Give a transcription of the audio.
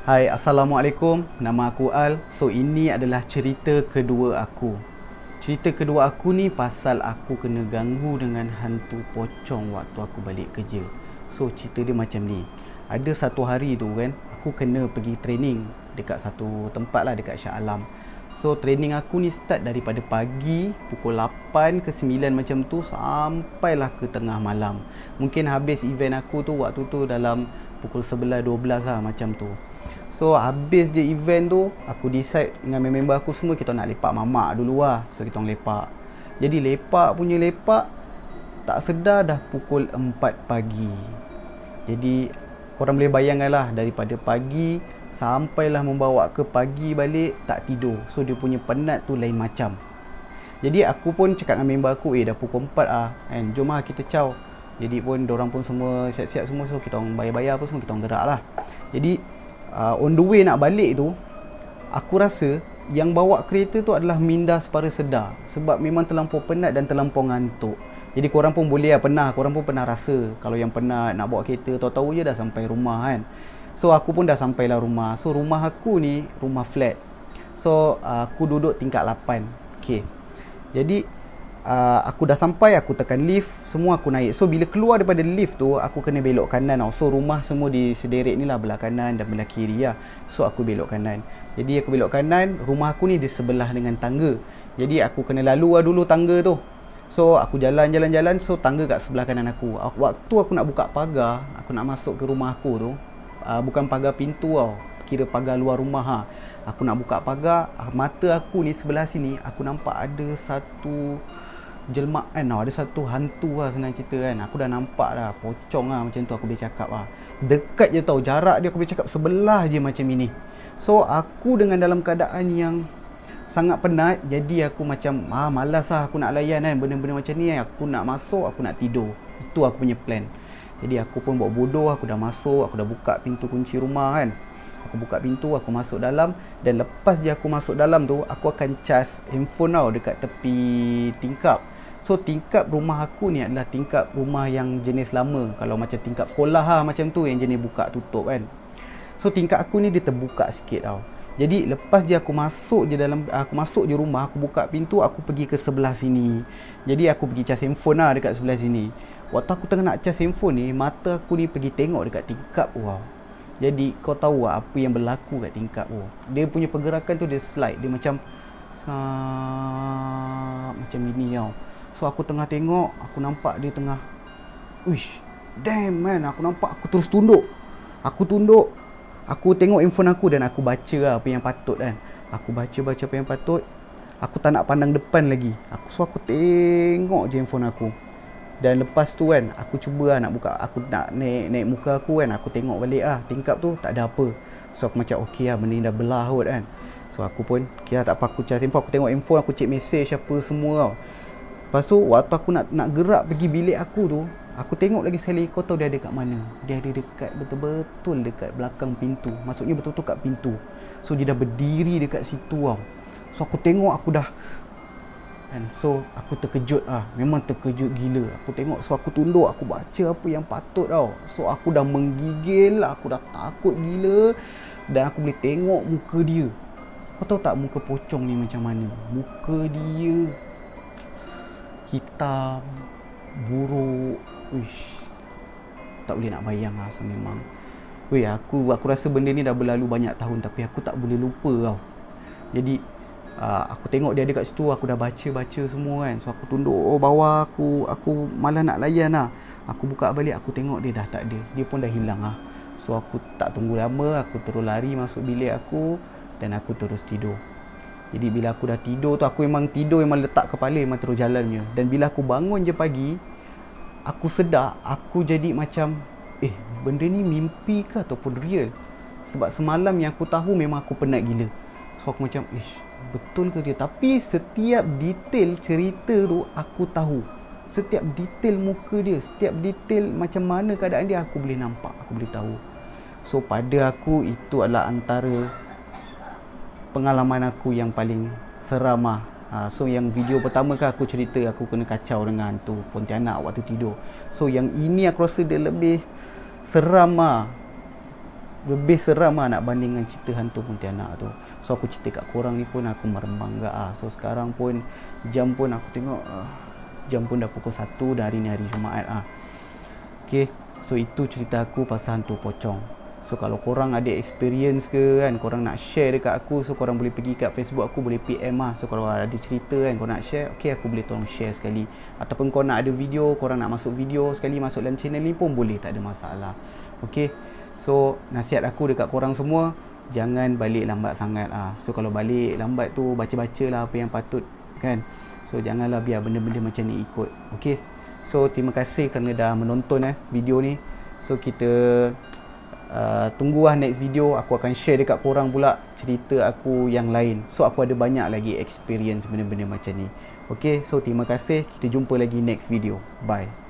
Hai, Assalamualaikum. Nama aku Al. So, ini adalah cerita kedua aku. Cerita kedua aku ni pasal aku kena ganggu dengan hantu pocong waktu aku balik kerja. So, cerita dia macam ni. Ada satu hari tu kan, aku kena pergi training dekat satu tempat lah, dekat Shah Alam. So, training aku ni start daripada pagi pukul 8 ke 9 macam tu sampailah ke tengah malam. Mungkin habis event aku tu waktu tu dalam pukul 11-12 lah macam tu. So habis je event tu, aku decide dengan member aku semua kita nak lepak mamak dulu lah. So kita orang lepak. Jadi lepak, tak sedar dah pukul 4 pagi. Jadi korang boleh bayangkan lah, daripada pagi sampailah membawa ke pagi balik tak tidur. So dia punya penat tu lain macam. Jadi aku pun cakap dengan member aku, dah pukul 4 lah kan, jom lah kita caw. Jadi pun dorang pun semua siap-siap semua. So kita orang bayar-bayar apa semua, kita orang gerak lah. Jadi on the way nak balik tu, aku rasa yang bawa kereta tu adalah minda separa sedar. Sebab memang terlampau penat dan terlampau ngantuk. Jadi korang pun boleh lah korang pun pernah rasa kalau yang penat nak bawa kereta, tahu-tahu je dah sampai rumah kan. So aku pun dah sampailah rumah. So rumah aku ni rumah flat. So aku duduk tingkat 8. Okay. Jadi aku dah sampai, aku tekan lift, semua aku naik. So bila keluar daripada lift tu, aku kena belok kanan tau. So rumah semua disederek ni lah, belah kanan dan belah kiri lah. So aku belok kanan. Jadi aku belok kanan, rumah aku ni di sebelah dengan tangga. Jadi aku kena lalu lah dulu tangga tu. So aku jalan, so tangga kat sebelah kanan aku. Waktu aku nak buka pagar, aku nak masuk ke rumah aku tu, bukan pagar pintu tau, kira pagar luar rumah ha. Aku nak buka pagar, mata aku ni sebelah sini, aku nampak ada satu jelmaan tau, ada satu hantu lah senang cerita kan. Aku dah nampak dah, pocong lah macam tu aku boleh cakap lah. Dekat je tau, jarak dia aku boleh cakap sebelah je macam ini. So aku dengan dalam keadaan yang sangat penat, jadi aku macam malas lah aku nak layan kan benda-benda macam ni. Aku nak masuk, aku nak tidur. Itu aku punya plan. Jadi aku pun buat bodoh, aku dah masuk, aku dah buka pintu kunci rumah kan. Aku buka pintu, aku masuk dalam. Dan lepas je aku masuk dalam tu, aku akan cas handphone tau dekat tepi tingkap. So tingkap rumah aku ni adalah tingkap rumah yang jenis lama. Kalau macam tingkap sekolah lah macam tu, yang jenis buka tutup kan. So tingkap aku ni dia terbuka sikit tau. Jadi lepas je aku masuk je rumah, aku buka pintu, aku pergi ke sebelah sini. Jadi aku pergi cas handphone lah dekat sebelah sini. Waktu aku tengah nak cas handphone ni, mata aku ni pergi tengok dekat tingkap tu tau. Jadi kau tahu lah apa yang berlaku kat tingkap tu. Dia punya pergerakan tu dia slide, dia macam macam ini tau. So aku tengah tengok, aku nampak dia tengah, uish, damn man, aku nampak, aku terus tunduk. Aku tengok handphone aku dan aku baca lah apa yang patut kan. Aku baca apa yang patut. Aku tak nak pandang depan lagi. Aku tengok je handphone aku. Dan lepas tu kan, aku cuba lah nak buka, aku nak naik muka aku kan. Aku tengok balik lah, tingkap tu tak ada apa. So aku macam okey lah, benda ni dah belah kot kan. So aku pun, okay lah, tak apa, aku charge handphone, aku tengok handphone, aku check message apa semua tau. Lepas tu waktu aku nak gerak pergi bilik aku tu, aku tengok lagi sekali, kau tahu dia ada kat mana? Dia ada dekat, betul-betul dekat belakang pintu. Maksudnya betul-betul kat pintu. So dia dah berdiri dekat situ tau. So aku tengok, aku dah kan. So aku terkejut lah, memang terkejut gila. Aku tengok, so aku tunduk, aku baca apa yang patut tau. So aku dah menggigil, aku dah takut gila. Dan aku boleh tengok muka dia. Kau tahu tak muka pocong ni macam mana? Muka dia hitam, buruk. Uish, tak boleh nak bayang lah. So memang aku rasa benda ni dah berlalu banyak tahun, tapi aku tak boleh lupa tau. Jadi aku tengok dia ada kat situ, aku dah baca semua kan. So aku tunduk bawah, aku malah nak layan lah. Aku buka balik, aku tengok dia dah tak ada. Dia pun dah hilang lah. So aku tak tunggu lama, aku terus lari masuk bilik aku dan aku terus tidur. Jadi bila aku dah tidur tu, aku memang tidur memang letak kepala memang terus jalan punya. Dan bila aku bangun je pagi, aku sedar aku jadi macam benda ni mimpi ke ataupun real. Sebab semalam yang aku tahu memang aku penat gila. So aku macam betul ke dia? Tapi setiap detail cerita tu aku tahu. Setiap detail muka dia, setiap detail macam mana keadaan dia, aku boleh nampak, aku boleh tahu. So pada aku itu adalah antara pengalaman aku yang paling seram lah. So yang video pertama kan aku cerita aku kena kacau dengan tu Pontianak waktu tidur. So yang ini aku rasa dia lebih seram lah. lebih seram lah nak banding dengan cerita hantu pontianak tu. So aku cerita kat korang ni pun aku merembang gak ah. So sekarang pun jam pun aku tengok jam pun dah pukul 1 dan hari ni hari Jumaat ah. Okay, so itu cerita aku pasal hantu pocong. So kalau korang ada experience ke kan, korang nak share dekat aku, so korang boleh pergi kat Facebook aku, boleh PM lah. So kalau ada cerita kan korang nak share, okay, aku boleh tolong share sekali. Ataupun korang nak ada video, korang nak masuk video sekali, masuk dalam channel ni pun boleh, tak ada masalah. Okay, so nasihat aku dekat korang semua, jangan balik lambat sangat ah. So kalau balik lambat tu, baca-baca lah apa yang patut kan. So janganlah biar benda-benda macam ni ikut. Okay, so terima kasih kerana dah menonton video ni. So kita tunggulah next video, aku akan share dekat korang pula cerita aku yang lain. So aku ada banyak lagi experience benda-benda macam ni. Okay, so terima kasih, kita jumpa lagi next video. Bye.